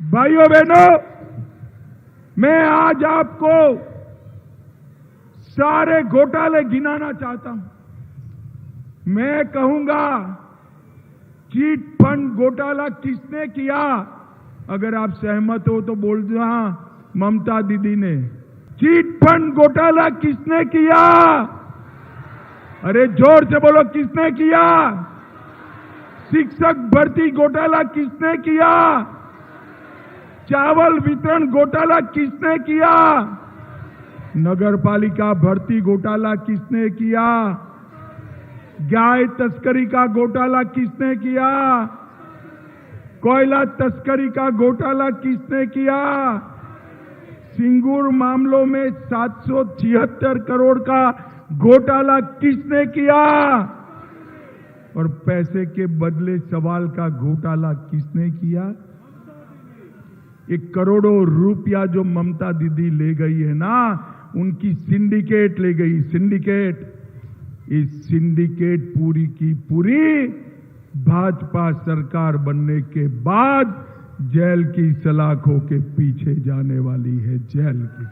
भाइयों बहनों, मैं आज आपको सारे घोटाले गिनाना चाहता हूं। मैं कहूंगा चीट फंड घोटाला किसने किया? अगर आप सहमत हो तो बोल दो हाँ, ममता दीदी ने। चीट फंड घोटाला किसने किया? अरे जोर से बोलो, किसने किया? शिक्षक भर्ती घोटाला किसने किया? चावल वितरण घोटाला किसने किया? नगरपालिका भर्ती घोटाला किसने किया? गाय तस्करी का घोटाला किसने किया? कोयला तस्करी का घोटाला किसने किया? सिंगूर मामलों में 776 करोड़ का घोटाला किसने किया? और पैसे के बदले सवाल का घोटाला किसने किया? ये करोड़ों रुपया जो ममता दीदी ले गई है ना, उनकी सिंडिकेट ले गई, सिंडिकेट। इस सिंडिकेट पूरी की पूरी भाजपा सरकार बनने के बाद जेल की सलाखों के पीछे जाने वाली है, जेल की।